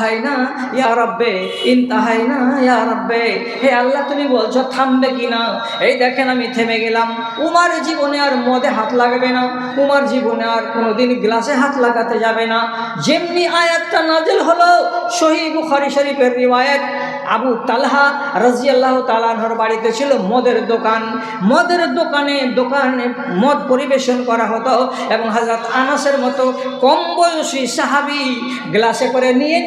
ইনতাহাইনা ইয়া রাব্বে, ইনতাহাইনা ইয়া রাব্বে। হে আল্লাহ, তুমি বলছো থামবে কিনা? এই দেখেন আমি থেমে গেলাম। উমার জীবনে আর মদে হাত লাগবে না, উমার জীবনে আর কোনোদিন গ্লাসে হাত লাগাতে যাবে না। যেমনি আয়াতটা নাজিল হলো, সহিহ বুখারী শরীফের রিওয়ায়াত, আবু তালহা রাদিয়াল্লাহু তাআলা আনহুর বাড়িতে ছিল মদের দোকান। মদের দোকানে মদ পরিবেশন করা হতো এবং হযরত আনাসের মতো কম বয়সী সাহাবী গ্লাসে করে নিয়ে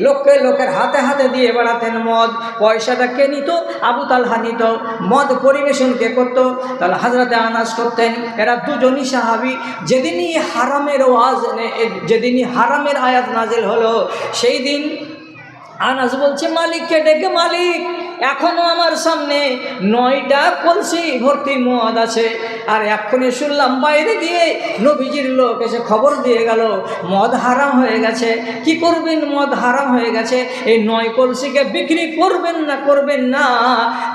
লোকের হাতে হাতে দিয়ে বেড়াতেন মদ। পয়সাটা কে নিত? আবু তালহা নিত। মদ পরিবেশন কে করতো? তাহলে হযরতে আনাস করতেন। এরা দুজনই সাহাবী। যেদিনই হারামের আয়াত নাজিল হলো, সেই দিন আনাস বলছে মালিককে ডেকে, মালিক এখনো আমার সামনে 9টা কলসি ভর্তি মদ আছে, আর এক্ষুনি শুনলাম বাইরে দিয়ে নবীজির লোক এসে খবর দিয়ে গেল মদ হারাম হয়ে গেছে। কি করবেন? মদ হারাম হয়ে গেছে, এই 9 কলসিকে বিক্রি করবেন না।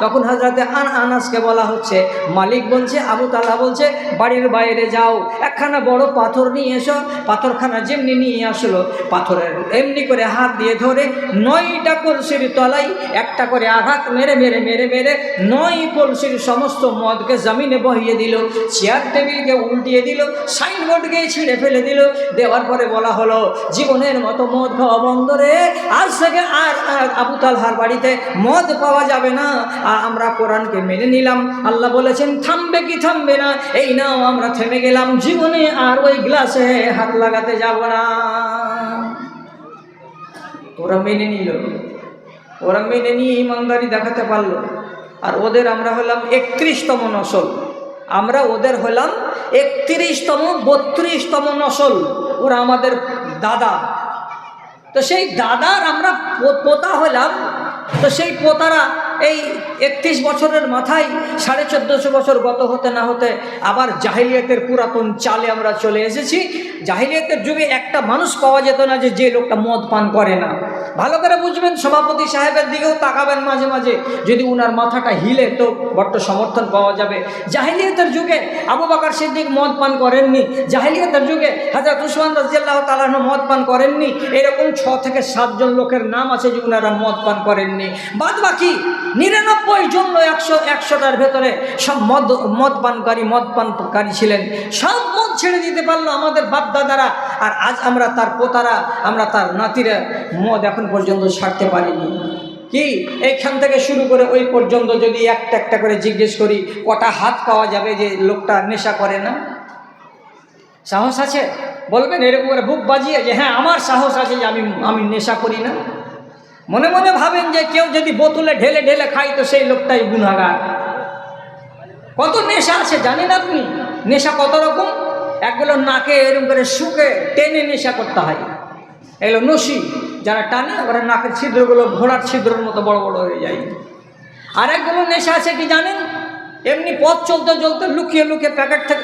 তখন হযরতে আনাসকে বলা হচ্ছে, মালিক বলছে, আবু তালহা বলছে, বাড়ির বাইরে যাও, একখানা বড় পাথর নিয়ে এসো। পাথরখানা যেমনি নিয়ে আসলো, পাথরের এমনি করে হাত দিয়ে ধরে 9টা কলসির তলায় একটা করে আঘাত মেরে 9 কলসির সমস্ত মদকে জমিনে বহিয়ে দিল। চেয়ার টেবিলকে উল্টিয়ে দিল, সাইনবোর্ডকে ছিঁড়ে ফেলে দিল। দেওয়ার পরে বলা হলো, জীবনের মতো মদ খাওয়া বন্ধ রে, আজ থেকে আর আবু তালহার বাড়িতে মদ পাওয়া যাবে না। আর আমরা কোরআনকে মেনে নিলাম, আল্লাহ বলেছেন থামবে কি থামবে না, এই নাও আমরা থেমে গেলাম, জীবনে আর ওই গ্লাসে হাত লাগাতে যাব না। ওরা মেনে নিল, ওরা মেনে নিয়ে ইমানদারি দেখাতে পারলো। আর ওদের আমরা হলাম 31তম নসল, আমরা ওদের হলাম 31তম 32তম নসল। ওরা আমাদের দাদা, তো সেই দাদার আমরা পোতা হলাম। তো সেই পোতারা এই 31 বছরের মাথায় 1450 বছর গত হতে না হতে আবার জাহিলিয়াতের পুরাতন চালে আমরা চলে এসেছি। জাহিলিয়াতের যুগে একটা মানুষ পাওয়া যেত না যে লোকটা মদ পান করে না। ভালো করে বুঝবেন, সভাপতি সাহেবের দিকেও তাকাবেন মাঝে মাঝে, যদি উনার মাথাটা হিলে তো বড্ড সমর্থন পাওয়া যাবে। জাহিলিয়াতের যুগে আবু বকর সিদ্দিক মদ পান করেননি, জাহিলিয়াতের যুগে হযরত উসমান রাদিয়াল্লাহু তাআলা আনহু মদ পান করেননি। এরকম 6 থেকে 7 জন লোকের নাম আছে যে উনারা মদ পান করেননি। বাদ বাকি 99 জন 100টার ভেতরে সব মদ পানকারী ছিলেন। সব মদ ছেড়ে দিতে পারলো আমাদের বাপ দাদারা, আর আজ আমরা তার পোতারা, আমরা তার নাতিরা মদ এখন পর্যন্ত ছাড়তে পারিনি। কি এইখান থেকে শুরু করে ওই পর্যন্ত যদি একটা একটা করে জিজ্ঞেস করি, কটা হাত পাওয়া যাবে যে লোকটা নেশা করে না? সাহস আছে? বলবেন এরকম করে বুক বাজিয়ে যে হ্যাঁ আমার সাহস আছে যে আমি নেশা করি না? মনে মনে ভাবেন যে কেউ যদি বোতলে ঢেলে ঢেলে খায় তো সেই লোকটাই গুনাহগার। কত নেশা আছে জানেন আপনি? নেশা কত রকম। একগুলো নাকে এরকম করে শুকে টেনে নেশা করতে হয়, এগুলো নশি। যারা টানে ওরা নাকের ছিদ্রগুলো ঘোড়ার ছিদ্রের মতো বড় বড় হয়ে যায়। আর একগুলো নেশা আছে কি জানেন? এমনি পথ চলতে চলতে লুকিয়ে লুকিয়ে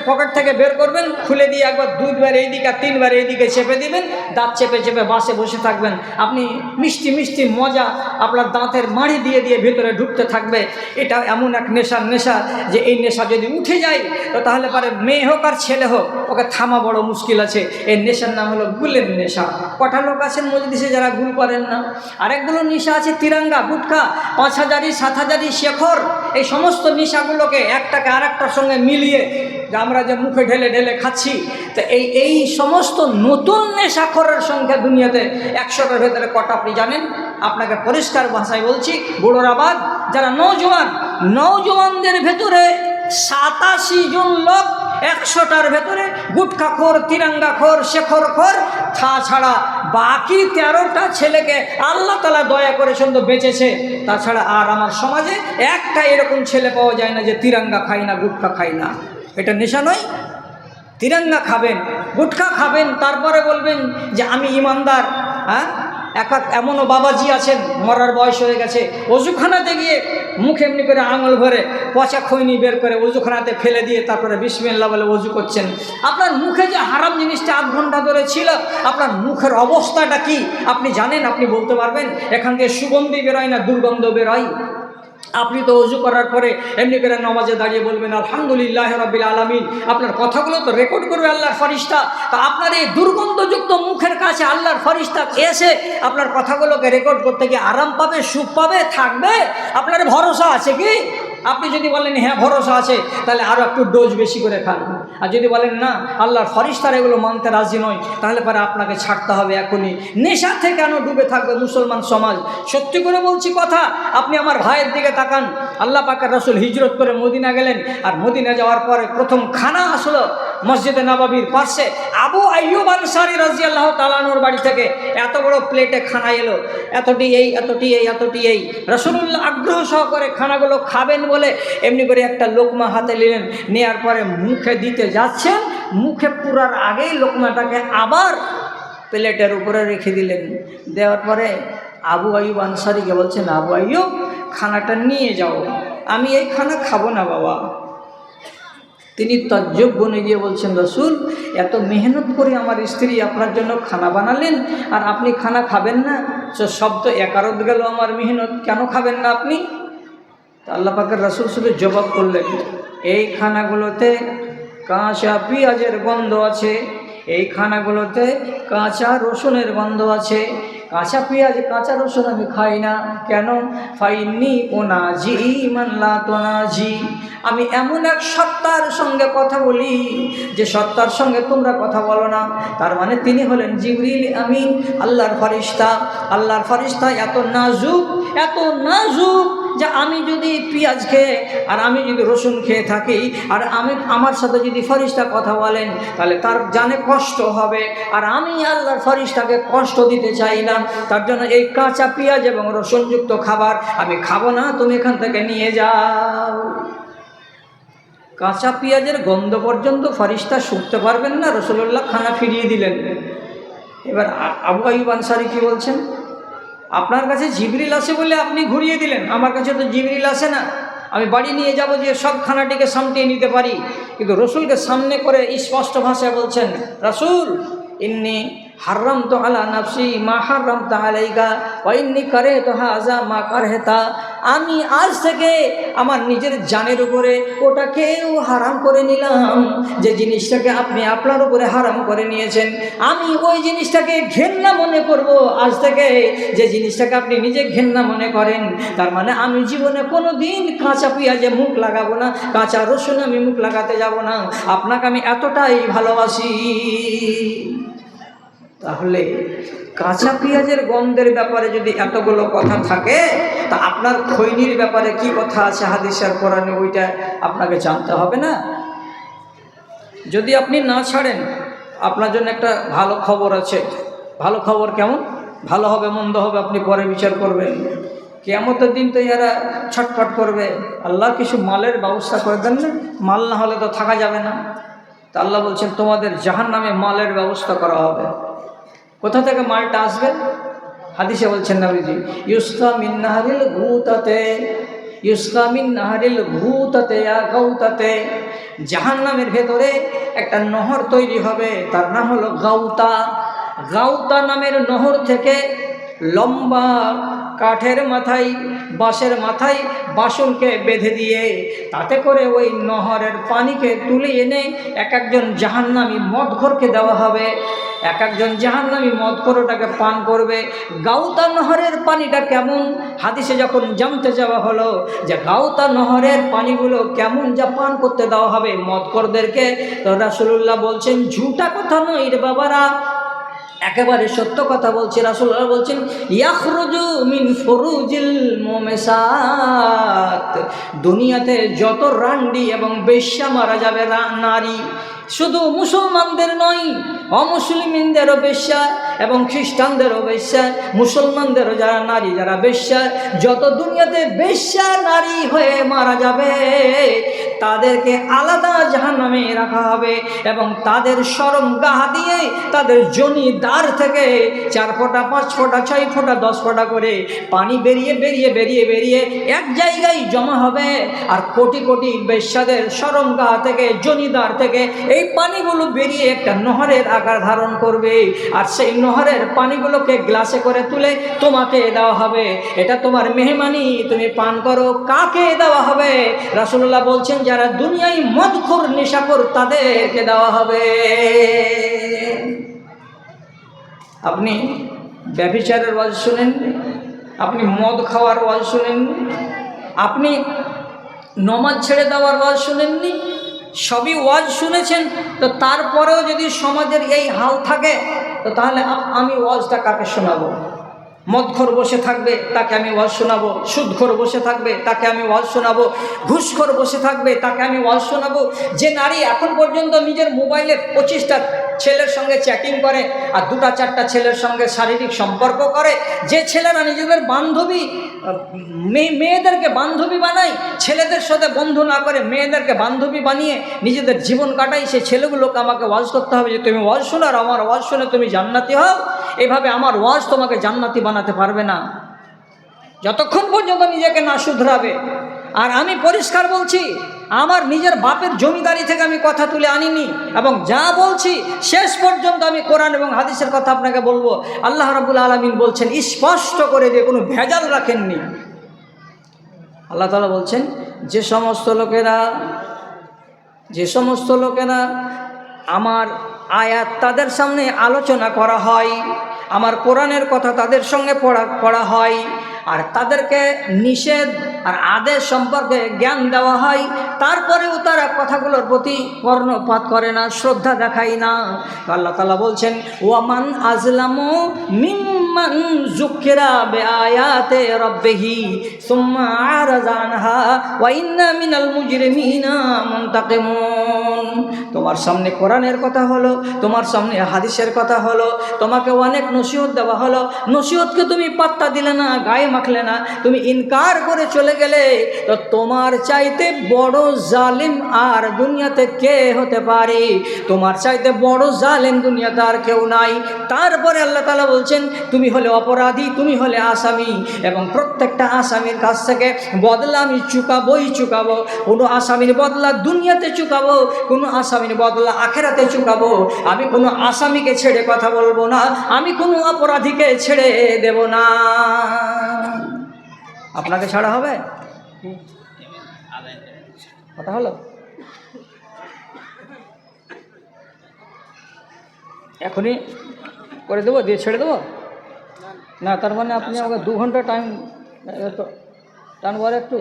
পকেট থেকে বের করবেন, খুলে দিয়ে একবার 2বার এইদিকে 3বার এইদিকে চেপে দিবেন, দাঁত চেপে চেপে বাসে বসে থাকবেন। আপনি মিষ্টি মিষ্টি মজা আপনার দাঁতের মাড়ি দিয়ে দিয়ে ভেতরে ঢুকতে থাকবে। এটা এমন এক নেশা যে এই নেশা যদি উঠে যায় তো তাহলে পারে মেয়ে হোক আর ছেলে হোক ওকে থামা বড় মুশকিল আছে। এই নেশার নাম হলো গুলের নেশা। কটা লোক আছেন মজলিসে যারা গুল করেন না? আরেকগুলো নেশা আছে তিরাঙ্গা, গুটখা, 5000, 7000, শেখর। এই সমস্ত নেশাগুলোকে একটাকে আরেকটার সঙ্গে মিলিয়ে আমরা যে মুখে ঢেলে ঢেলে খাচ্ছি, তো এই সমস্ত নতুন নেশাখোরের সংখ্যা দুনিয়াতে 100টার ভেতরে কটা আপনি জানেন? আপনাকে পরিষ্কার ভাষায় বলছি, বুড়োরা বাদ, যারা নওজওয়ানদের ভেতরে 87 জন লোক 100টার ভেতরে গুটখাখোর, তিরাঙ্গাখোর, শেখরখোর, তাছাড়া বাকি 13টা ছেলেকে আল্লাহ তাআলা দয়া করে সুন্দর বেঁচেছে। তাছাড়া আর আমার সমাজে একটা এরকম ছেলে পাওয়া যায় না যে তিরাঙ্গা খায় না, গুটখা খায় না। এটা নেশা নয়? তিরাঙ্গা খাবেন, গুটখা খাবেন, তারপরে বলবেন যে আমি ইমানদার। হ্যাঁ, এমনও বাবাজি আছেন মরার বয়স হয়ে গেছে, অজুখানাতে গিয়ে মুখে এমনি করে আঙুল ভরে পচা খৈনি বের করে অজুখানাতে ফেলে দিয়ে তারপরে বিসমিল্লাহ বলে অজু করছেন। আপনার মুখে যে হারাম জিনিসটা 8 ঘন্টা ধরে ছিল, আপনার মুখের অবস্থাটা কি আপনি জানেন? আপনি বলতে পারবেন? এখান থেকে সুগন্ধি বেরোয় না দুর্গন্ধ বেরোয়? আপনি তো ওযু করার পরে এমনি করে নামাজে দাঁড়িয়ে বলবেন আলহামদুলিল্লাহ রাব্বিল আলামিন, আপনার কথাগুলো তো রেকর্ড করবে আল্লাহর ফেরেশতা। তো আপনার এই দুর্গন্ধযুক্ত মুখের কাছে আল্লাহর ফেরেশতা এসে আপনার কথাগুলোকে রেকর্ড করতে গিয়ে আরাম পাবে, সুখ পাবে, থাকবে? আপনার ভরসা আছে কি? আপনি যদি বলেন হ্যাঁ ভরসা আছে, তাহলে আরও একটু ডোজ বেশি করে খান। আর যদি বলেন না আল্লাহর ফেরেশতারা এগুলো মানতে রাজি নয়, তাহলে পরে আপনাকে ছাড়তে হবে এখনই। নেশাতে কেন ডুবে থাকবে মুসলমান সমাজ? সত্যি করে বলছি কথা, আপনি আমার ভাইয়ের দিকে তাকান। আল্লাহ পাকের রাসূল হিজরত করে মদিনা গেলেন, আর মদিনা যাওয়ার পরে প্রথম খানা আসলো মসজিদে নববীর পাশে। আবু আইয়ুব আনসারী রাদিয়াল্লাহু তাআলা আনহুর বাড়ি থেকে এত বড় প্লেটে খানা এলো, এতটি এই এতটি এই এতটি এই। রাসূলুল্লাহ আগ্রহ সহকারে খানাগুলো খাবেন বলে এমনি করে একটা লোকমা হাতে নিলেন, নেওয়ার পরে মুখে দিতে যাচ্ছেন, মুখে পুরার আগেই লোকমাটাকে আবার প্লেটের উপরে রেখে দিলেন। দেওয়ার পরে আবু আইয়ুব আনসারীকে বলছেন, আবু আইয়ুব খানাটা নিয়ে যাও, আমি এই খানা খাবো না বাবা। তিনি তাজ্জব বনে গিয়ে বলছেন, রাসূল এত মেহনত করে আমার স্ত্রী আপনার জন্য খানা বানালেন, আর আপনি খানা খাবেন না? শব্দ একারত গেল আমার মেহনত, কেন খাবেন না আপনি? আল্লাহ পাকের রাসূল শুধু জবাব করলেন, এই খানাগুলোতে কাঁচা পেঁয়াজের গন্ধ আছে, এই খানাগুলোতে কাঁচা রসুনের গন্ধ আছে। কাঁচা পেঁয়াজ কাঁচা রসুন আমি খাই না। কেন? ফাইন্নি ওনাজি মানলা তোনাজি, আমি এমন এক সত্তার সঙ্গে কথা বলি যে সত্তার সঙ্গে তোমরা কথা বলো না। তার মানে তিনি হলেন জিবরিল আমিন, আল্লাহর ফেরেশতা। আল্লাহর ফেরেশতা এত নাজুক, এত নাজুক যে আমি যদি পেঁয়াজ খেয়ে আর আমি যদি রসুন খেয়ে থাকি, আর আমার সাথে যদি ফেরেশতা কথা বলেন, তাহলে তার জানে কষ্ট হবে, আর আমি আল্লাহর ফেরেশতাকে কষ্ট দিতে চাই না। তার জন্য এই কাঁচা পেঁয়াজ এবং রসুনযুক্ত খাবার আমি খাবো না, তুমি এখান থেকে নিয়ে যাও। কাঁচা পেঁয়াজের গন্ধ পর্যন্ত ফেরেশতা শুঁকতে পারবেন না, রাসূলুল্লাহ খানা ফিরিয়ে দিলেন। এবার আবু আইয়ুব আনসারী কি বলছেন, আপনার কাছে জিবরিল আসে বলে আপনি ঘুরিয়ে দিলেন, আমার কাছে তো জিবরিল আসে না, আমি বাড়ি নিয়ে যাব যে সব খানাটিকে সামটিয়ে নিতে পারি। কিন্তু রসুলকে সামনে করে স্পষ্ট ভাষায় বলছেন, রাসূল ইন্নি হারামতু আলা নাফসি মা হারামতা আলাইকা ওয়া ইন্নী কারাহতু হাযা মা কারাহতা, আমি আজ থেকে আমার নিজের জানের উপরে ওটাকেও হারাম করে নিলাম, যে জিনিসটাকে আপনি আপনার উপরে হারাম করে নিয়েছেন। আমি ওই জিনিসটাকে ঘেন্না মনে করব আজ থেকে, যে জিনিসটাকে আপনি নিজে ঘেন্না মনে করেন। তার মানে আমি জীবনে কোনো দিন কাঁচা পেঁয়াজে মুখ লাগাবো না, কাঁচা রসুন আমি মুখ লাগাতে যাব না, আপনাকে আমি এতটাই ভালোবাসি। তাহলে কাঁচা পেঁয়াজের গন্ধের ব্যাপারে যদি এতগুলো কথা থাকে, তা আপনার খৈনির ব্যাপারে কি কথা আছে হাদিসে আর কোরআনে, ওইটা আপনাকে জানতে হবে না? যদি আপনি না ছাড়েন, আপনার জন্য একটা ভালো খবর আছে। ভালো খবর কেমন? ভালো হবে মন্দ হবে আপনি পরে বিচার করবেন। কিয়ামতের দিন তো এরা ছটফট করবে, আল্লাহ কিছু মালের ব্যবস্থা করে দেন না, মাল না হলে তো থাকা যাবে না। তা আল্লাহ বলছেন তোমাদের জাহান্নামে মালের ব্যবস্থা করা হবে। কোথা থেকে মালটা আসবে? হাদিসে বলছেন নবীজি, ইউসকা মিন নাহরিল গুতাতে, ইউসকা মিন নাহরিল গুতাতে ইয়া গাউতাতে, জাহান্নামের ভেতরে একটা নহর তৈরি হবে, তার নাম হলো গাউতা। গাউতা নামের নহর থেকে লম্বা কাঠের মাথায়, বাঁশের মাথায় বাসনকে বেঁধে দিয়ে তাতে করে ওই নহরের পানিকে তুলে এনে এক একজন জাহান্নামী মদখোরকে দেওয়া হবে। এক একজন জাহান্নামী মদখোর ওটাকে পান করবে। গাউতা নহরের পানিটা কেমন? হাদিসে যখন জানতে যাওয়া হলো যে গাউতা নহরের পানিগুলো কেমন যা পান করতে দেওয়া হবে মদখোরদেরকে, তো রাসূলুল্লাহ বলছেন ঝুটা কথা নয় রে বাবারা, একেবারে সত্য কথা বলছি। রাসূলুল্লাহ বলছেন ইয়াখরুজু মিন ফুরুজিল মুমিসাত, দুনিয়াতে যত রান্ডি এবং বেশ্যা মারা যাবে নারী, শুধু মুসলমানদের নয়, অমুসলিমদেরও বেশ্যা এবং খ্রিস্টানদেরও বেশ্যা, মুসলমানদেরও যারা নারী যারা বেশ্যা, যত দুনিয়াতে বেশ্যা নারী হয়ে মারা যাবে তাদেরকে আলাদা জাহান্নামে রাখা হবে, এবং তাদের শরমগাহ দিয়ে তাদের যোনি দ্বার থেকে 4 ফোঁটা 5 ফোঁটা 6 ফোঁটা 10 ফোঁটা করে পানি বেরিয়ে বেরিয়ে বেরিয়ে বেরিয়ে এক জায়গায় জমা হবে। আর কোটি কোটি বেশ্যাদের শরমগাহ থেকে, যোনি দ্বার থেকে এই পানিগুলো বেরিয়ে একটা নহরের আকার ধারণ করবে, আর সেই নহরের পানিগুলোকে গ্লাসে করে তুলে তোমাকে দেওয়া হবে, এটা তোমার মেহমানি, তুমি পান করো। কাকে দেওয়া হবে? রাসূলুল্লাহ বলছেন যারা দুনিয়ায় মদখোর নেশাখোর তাদেরকে দেওয়া হবে। আপনি ব্যভিচারের ওয়াজ শুনেন, আপনি মদ খাওয়ার ওয়াজ শুনেননি, আপনি নমাজ ছেড়ে দেওয়ার ওয়াজ শুনেননি, সবই ওয়াজ শুনেছেন। তো তারপরেও যদি সমাজের এই হাল থাকে তো তাহলে আমি ওয়াজটা কাকে শোনাবো? মদখোর বসে থাকবে তাকে আমি ওয়াজ শোনাবো, সুদখোর বসে থাকবে তাকে আমি ওয়াজ শোনাবো, ঘুষখোর বসে থাকবে তাকে আমি ওয়াজ শোনাবো। যে নারী এখন পর্যন্ত নিজের মোবাইলে 25টা ছেলের সঙ্গে চ্যাটিং করে আর 2-4টা ছেলের সঙ্গে শারীরিক সম্পর্ক করে, যে ছেলেরা নিজেদের বান্ধবী মেয়েদেরকে বান্ধবী বানায়, ছেলেদের সাথে বন্ধু না করে মেয়েদেরকে বান্ধবী বানিয়ে নিজেদের জীবন কাটায়, সেই ছেলেগুলোকে আমাকে ওয়াজ করতে হবে যে তুমি ওয়াজ শোনো আর আমার ওয়াজ শুনে তুমি জান্নাতি হও। এভাবে আমার ওয়াজ তোমাকে জান্নাতি বানাতে পারবে না যতক্ষণ পর্যন্ত নিজেকে না শুধরাবে। আর আমি পরিষ্কার বলছি, আমার নিজের বাপের জমিদারি থেকে আমি কথা তুলে আনিনি, এবং যা বলছি শেষ পর্যন্ত আমি কোরআন এবং হাদিসের কথা আপনাকে বলবো। আল্লাহ রাব্বুল আলামিন বলছেন স্পষ্ট করে, যে কোনো ভেজাল রাখেননি। আল্লাহ তাআলা বলছেন যে সমস্ত লোকেরা আমার আয়াত তাদের সামনে আলোচনা করা হয়, আমার কোরআনের কথা তাদের সঙ্গে পড়া হয়, আর তাদেরকে নিষেধ আর আদেশ সম্পর্কে জ্ঞান দেওয়া হয়, তারপরেও তারা কথাগুলোর প্রতি কর্ণপাত করে না, শ্রদ্ধা দেখায় না। আল্লাহ তাআলা বলছেন ওয়ামান আজলামু মিম্মান যুকিরা বিআয়াতি রাব্বিহি সুম্মা আরাযা আনহা ওয়া ইন্না মিনাল মুজরিমিনা মুনতাকিমুন। তোমার সামনে কোরআনের কথা হলো, তোমার সামনে হাদিসের কথা হলো, তোমাকে অনেক নসিহত দেওয়া হলো, নসিহতকে তুমি পাত্তা দিলে না, গায়ে মাখলে না, তুমি ইনকার করে চলে গেলে, তো তোমার চাইতে বড় জালিম আর দুনিয়াতে কে হতে পারে? তোমার চাইতে বড় জালিম দুনিয়াতে আর কেউ নাই। তারপরে আল্লাহ তাআলা বলছেন তুমি হলে অপরাধী, তুমি হলে আসামি, এবং প্রত্যেকটা আসামির কাছ থেকে বদলা আমি চুকাবো। কোনো আসামির বদলা দুনিয়াতে চুকাবো, কোনো আসামির বদলা আখেরাতে চুকাবো। আমি কোনো আসামিকে ছেড়ে কথা বলবো না, আমি কোনো অপরাধীকে ছেড়ে দেব না। আপনাকে ছাড়া হবে? কথা হলো? এখনই করে দেবো, দিয়ে ছেড়ে দেবো না? তার মানে আপনি আমাকে 2 ঘন্টা টাইম টানবার একটু।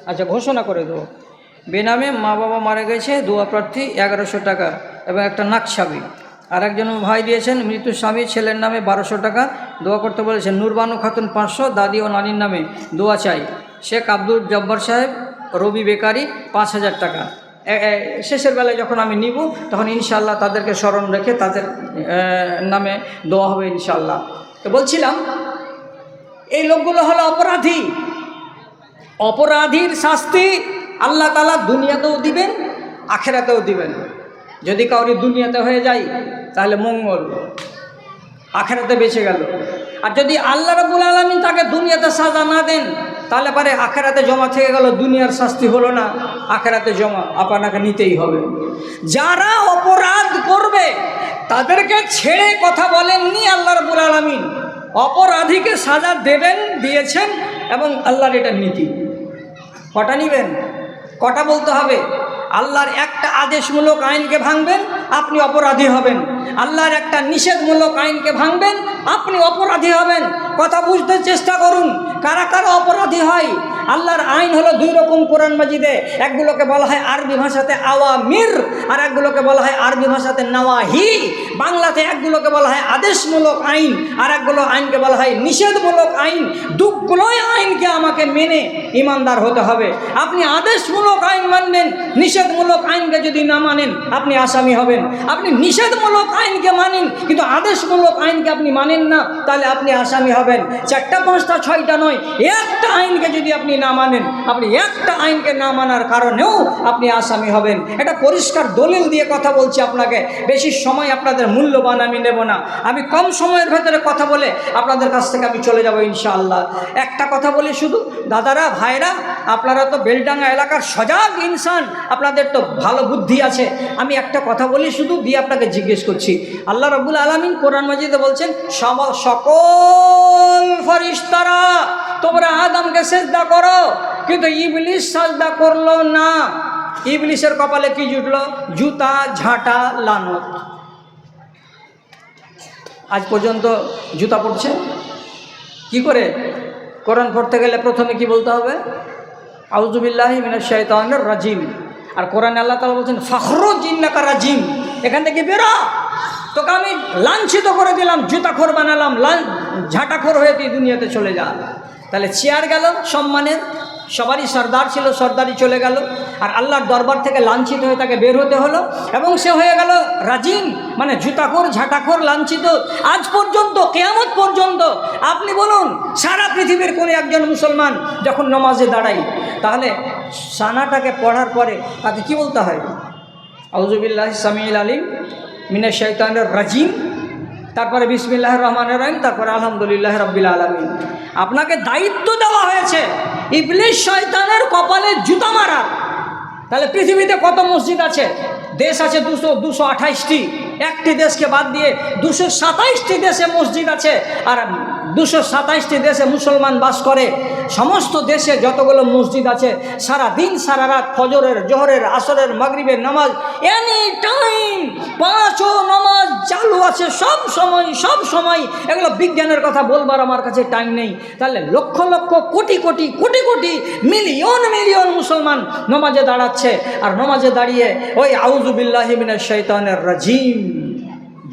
আচ্ছা, ঘোষণা করে দেবো। বেনামে মা বাবা মারা গেছে, দোয়া প্রার্থী 1100 টাকা এবং একটা নাকছাবি। আর একজন ভাই দিয়েছেন মৃত্যু স্বামী ছেলের নামে 1200 টাকা দোয়া করতে বলেছেন। নূরবানু খাতুন 500, দাদি ও নানির নামে দোয়া চাই। শেখ আব্দুল জব্বার সাহেব, রবি বেকারি 5000 টাকা। শেষের বেলায় যখন আমি নিব তখন ইনশাআল্লাহ তাদেরকে স্মরণ রেখে তাদের নামে দোয়া হবে ইনশাআল্লাহ। তো বলছিলাম এই লোকগুলো হলো অপরাধী। অপরাধীর শাস্তি আল্লাহ তাআলা দুনিয়াতেও দিবেন, আখেরাতেও দিবেন। যদি কাউরি দুনিয়াতে হয়ে যায় তাহলে মঙ্গল, আখেরাতে বেঁচে গেল। আর যদি আল্লাহ রাব্বুল আলামিন তাকে দুনিয়াতে সাজা না দেন তাহলে পারে আখেরাতে জমা থেকে গেল, দুনিয়ার শাস্তি হলো না, আখেরাতে জমা আপনাকে নিতেই হবে। যারা অপরাধ করবে তাদেরকে ছেড়ে কথা বলেননি আল্লাহ রাব্বুল আলামিন। অপরাধীকে সাজা দেবেন, দিয়েছেন, এবং আল্লাহর এটা নীতি। কটা নিবেন? কটা বলতে হবে? আল্লাহর একটা আদেশমূলক আইনকে ভাঙবেন, আপনি অপরাধী হবেন। আল্লাহর একটা নিষেধমূলক আইনকে ভাঙবেন, আপনি অপরাধী হবেন। কথা বুঝতে চেষ্টা করুন, কারা কারা অপরাধী হয়। আল্লাহর আইন হলো 2 রকম কোরআন মাজিদে। একগুলোকে বলা হয় আরবি ভাষাতে আওয়ামির, আর একগুলোকে বলা হয় আরবি ভাষাতে নাওয়াহি। বাংলাতে একগুলোকে বলা হয় আদেশমূলক আইন, আর একগুলো আইনকে বলা হয় নিষেধমূলক আইন। দুগুলোই আইনকে আমাকে মেনে ইমানদার হতে হবে। আপনি আদেশমূলক আইন মানবেন, নিষেধমূলক আইনকে যদি না মানেন আপনি আসামি হবেন। আপনি নিষেধমূলক আইনকে মানেন কিন্তু আদেশমূলক আইনকে আপনি মানেন না, তাহলে আপনি আসামি হবেন। 4টা 5টা 6টা নয়, একটা আইনকে যদি আপনি না মানেন, আপনি একটা আইনকে না মানার কারণেও আপনি আসামি হবেন। এটা পরিষ্কার দলিল দিয়ে কথা বলছি আপনাকে। বেশি সময় আপনাদের মূল্যবান আমি নেব না। আমি কম সময়ের ভেতরে কথা বলে আপনাদের কাছ থেকে আমি চলে যাব ইনশাআল্লাহ। একটা কথা বলি শুধু, দাদারা ভাইরা, আপনারা তো বেলডাঙ্গা এলাকার সজাগ ইনসান, আপনাদের তো ভালো বুদ্ধি আছে। আমি একটা কথা বলি শুধু, দিয়ে আপনাকে জিজ্ঞেস করছি। আল্লাহ রাব্বুল আলামিন কোরআন মাজিদে বলছেন, সকল ফেরেশতারা তোমরা আদমকে সিজদা করো, কিন্তু ইবলিস সাজদা করলো না। ইবলিসের কপালে কি জুটলো? জুতা, ঝাঁটা, লানত। আজ পর্যন্ত জুতা পড়ছে কি করে? কোরআন পড়তে গেলে প্রথমে কি বলতে হবে? আউযু বিল্লাহি মিনাশ শাইতানির রাজিম। আর কোরআনে আল্লাহ তাআলা বলছেন, ফাখরুজ ইন্নাকা রাজিম, এখান থেকে বেরো, তোকে আমি লাঞ্ছিত করে দিলাম, জুতাখোর বানালাম, ঝাঁটাখোর হয়ে তুই দুনিয়াতে চলে যা। তাহলে চেয়ার গেল সম্মানের, সবারই সর্দার ছিল, সর্দারি চলে গেল, আর আল্লাহর দরবার থেকে লাঞ্ছিত হয়ে তাকে বের হতে হলো, এবং সে হয়ে গেল রাজিম, মানে জুতাখোর, ঝাঁটাখোর, লাঞ্ছিত। আজ পর্যন্ত, কিয়ামত পর্যন্ত আপনি বলুন, সারা পৃথিবীর কোনো একজন মুসলমান যখন নামাজে দাঁড়াই, তাহলে সানাটাকে পড়ার পরে তাকে কি বলতে হয়? আউযু বিল্লাহি সামিউল আলিম মিনাশ শাইতানির রাজিম, তারপরে বিসমিল্লাহির রহমানির রহিম, তারপরে আলহামদুলিল্লাহ রাব্বিল আলামিন। আপনাকে দায়িত্ব দেওয়া হয়েছে ইবলিস শয়তানের কপালে জুতা মারার। তাহলে পৃথিবীতে কত মসজিদ আছে? দেশ আছে 228টি, একটি দেশকে বাদ দিয়ে 227টি দেশে মসজিদ আছে, আর 227টি দেশে মুসলমান বাস করে। সমস্ত দেশে যতগুলো মসজিদ আছে, সারা দিন সারা রাত ফজরের, জোহরের, আসরের, মাগরিবের নামাজ এনি টাইম 5 নামাজ চালু আছে সব সময়। এগুলো বিজ্ঞানের কথা বলবার আমার কাছে টাইম নেই। তাহলে লক্ষ লক্ষ, কোটি কোটি, কোটি কোটি, মিলিয়ন মিলিয়ন মুসলমান নামাজে দাঁড়াচ্ছে, আর নামাজে দাঁড়িয়ে ওই আউযু বিল্লাহি মিনাশ শাইতানির রাজিম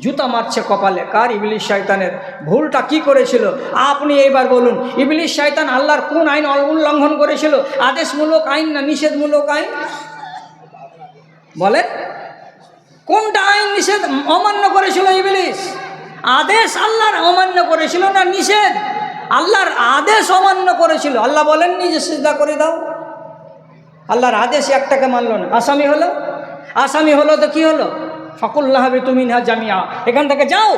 জুতা মারছে কপালে। কার? ইবলিস শয়তানের। ভুলটা কি করেছিল আপনি এইবার বলুন? ইবলিস শয়তান আল্লাহর কোন আইন উল্লঙ্ঘন করেছিল? আদেশমূলক আইন না নিষেধমূলক আইন? বলেন, কোনটা আইন নিষেধ অমান্য করেছিল ইবলিস? আদেশ আল্লাহর অমান্য করেছিল না নিষেধ? আল্লাহর আদেশ অমান্য করেছিল। আল্লাহ বলেননি যে সিজদা করে দাও? আল্লাহর আদেশ একটাকে মানল না, আসামি হলো। আসামি হলো তো কি হলো? ফাকুল্লাহ বিতুমিনহা জামিয়া, এখান থেকে যাও।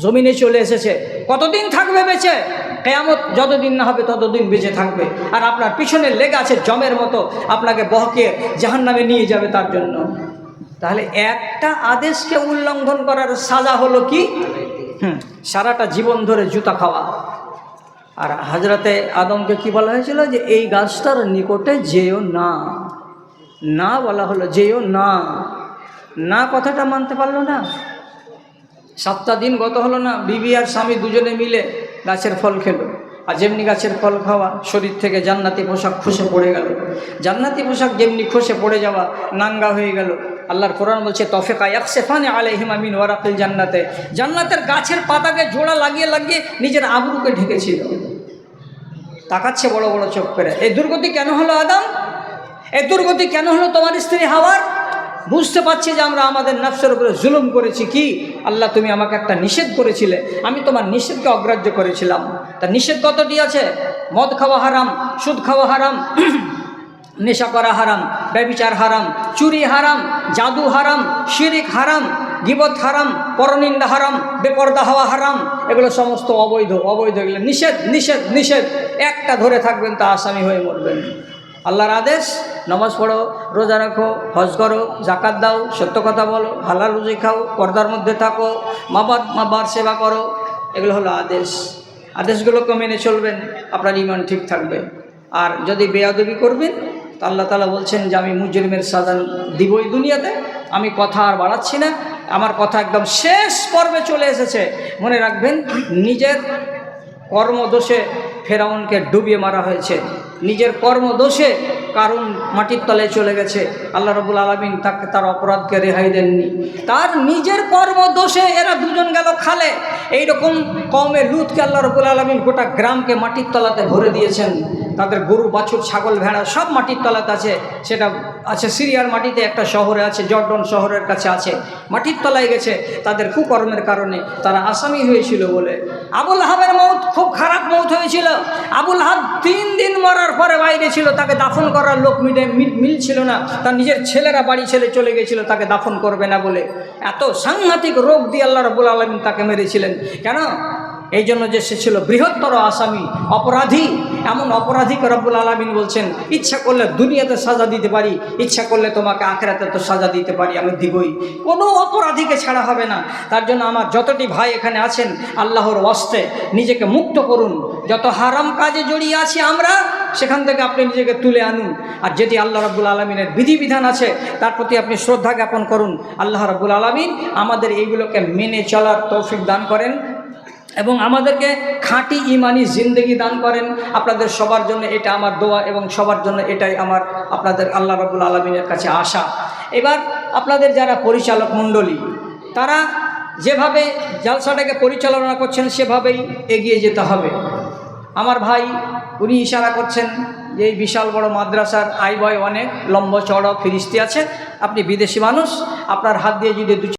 জমিনে চলে এসেছে। কতদিন থাকবে বেঁচে? কিয়ামত যতদিন না হবে ততদিন বেঁচে থাকবে, আর আপনার পিছনে লেগে আছে জমের মতো, আপনাকে বহকে জাহান্নামে নিয়ে যাবে তার জন্য। তাহলে একটা আদেশকে উল্লঙ্ঘন করার সাজা হলো কি? সারাটা জীবন ধরে জুতা খাওয়া। আর হযরতে আদমকে কি বলা হয়েছিল? যে এই গাছটার নিকটে যেও না। না বলা হলো, যেও না। না কথাটা মানতে পারলো না। 7টা দিন গত হলো না, বিবি আর স্বামী দুজনে মিলে গাছের ফল খেলো। আর যেমনি গাছের ফল খাওয়া, শরীর থেকে জান্নাতি পোশাক খসে পড়ে গেল। জান্নাতি পোশাক যেমনি খসে পড়ে যাওয়া, নাঙ্গা হয়ে গেল। আল্লাহর কোরআন বলছে, তফিকা ইয়াকসিফানি আলাইহিমা মিন ওয়ারাকিল জান্নাতে, জান্নাতের গাছের পাতাকে জোড়া লাগিয়ে লাগিয়ে নিজের আবরুকে ঢেকেছিল। তাকাচ্ছে বড় বড় চোখ করে। এই দুর্গতি কেন হলো আদম? এই দুর্গতি কেন হলো তোমার স্ত্রী হাওয়ার? বুঝতে পারছি যে আমরা আমাদের নফসের উপরে জুলুম করেছি। কি আল্লাহ, তুমি আমাকে একটা নিষেধ করেছিলে, আমি তোমার নিষেধকে অগ্রাহ্য করেছিলাম। তা নিষেধ কতটি আছে? মদ খাওয়া হারাম, সুদ খাওয়া হারাম, নেশা করা হারাম, ব্যভিচার হারাম, চুরি হারাম, জাদু হারাম, শিরিক হারাম, গীবত হারাম, পরনিন্দা হারাম, বেপরদা হওয়া হারাম। এগুলো সমস্ত অবৈধ। এগুলো নিষেধ নিষেধ নিষেধ। একটা ধরে থাকবেন তা আসামি হয়ে মরবেন। আল্লাহর আদেশ, নামাজ পড়ো, রোজা রাখো, হজ করো, জাকাত দাও, সত্য কথা বলো, হালাল রুজি খাও, পর্দার মধ্যে থাকো, মা বাবার সেবা করো। এগুলো হলো আদেশ। আদেশগুলোকে মেনে চলবেন, আপনার ঈমান ঠিক থাকবে। আর যদি বেয়াদবি করবেন, তো আল্লাহ তাআলা বলছেন যে আমি মুজরিমের সাজা দিবই দুনিয়াতে। আমি কথা আর বাড়াচ্ছি না, আমার কথা একদম শেষ পর্বে চলে এসেছে। মনে রাখবেন, নিজের কর্মদোষে ফেরাউনকে ডুবিয়ে মারা হয়েছে। নিজের কর্মদোষে কারণ মাটির তলায় চলে গেছে। আল্লাহ রাব্বুল আলামিন তাকে তার অপরাধকে রেহাই দেননি। তার নিজের কর্মদোষে এরা দুজন গেল খালে। এইরকম কওমে লুতকে আল্লাহ রাব্বুল আলামিন গোটা গ্রামকে মাটির তলাতে ভরে দিয়েছেন। তাদের গরু, বাছুর, ছাগল, ভেড়া সব মাটির তলাতে আছে। সেটা আছে সিরিয়ার মাটিতে একটা শহরে আছে, জর্ডন শহরের কাছে আছে, মাটির তলায় গেছে তাদের কুকর্মের কারণে, তারা আসামি হয়েছিল বলে। আবুল আহাবের মৌত খুব খারাপ মৌত হয়েছিল। আবুল আহাব 3 দিন মরার পরে বাইরে ছিল, তাকে দাফন করার লোক মিলছিল না, তার নিজের ছেলেরা বাড়ি ছেড়ে চলে গেছিল তাকে দাফন করবে না বলে। এত সাংঘাতিক রোগ দিয়ে আল্লাহ রাব্বুল আলামিন তাকে মেরেছিলেন। কেন? এই জন্য যে সে ছিল বৃহত্তর আসামি, অপরাধী। এমন অপরাধীকে রব্বুল আলামিন বলছেন, ইচ্ছা করলে দুনিয়াতে সাজা দিতে পারি, ইচ্ছা করলে তোমাকে আখিরাতে তো সাজা দিতে পারি, আমি দিবই। কোনো অপরাধীকে ছাড়া হবে না। তার জন্য আমার যতটি ভাই এখানে আছেন, আল্লাহর ওয়াস্তে নিজেকে মুক্ত করুন। যত হারাম কাজে জড়িয়ে আছি আমরা, সেখান থেকে আপনি নিজেকে তুলে আনুন। আর যেটি আল্লাহ রাব্বুল আলামিনের বিধিবিধান আছে তার প্রতি আপনি শ্রদ্ধা জ্ঞাপন করুন। আল্লাহ রাব্বুল আলামিন আমাদের এইগুলোকে মেনে চলার তৌফিক দান করেন এবং আমাদেরকে খাঁটি ইমানি জিন্দেগি দান করেন। আপনাদের সবার জন্য এটা আমার দোয়া এবং সবার জন্য এটাই আমার আপনাদের আল্লাহ রাব্বুল আলামিনের কাছে আশা। এবার আপনাদের যারা পরিচালক মণ্ডলী, তারা যেভাবে জালসাটাকে পরিচালনা করছেন সেভাবেই এগিয়ে যেতে হবে। আমার ভাই উনি ইশারা করছেন যে এই বিশাল বড় মাদ্রাসার আয় ব্যয় অনেক লম্বা চড়া ফিরিস্তি আছে, আপনি বিদেশি মানুষ, আপনার হাত দিয়ে যদি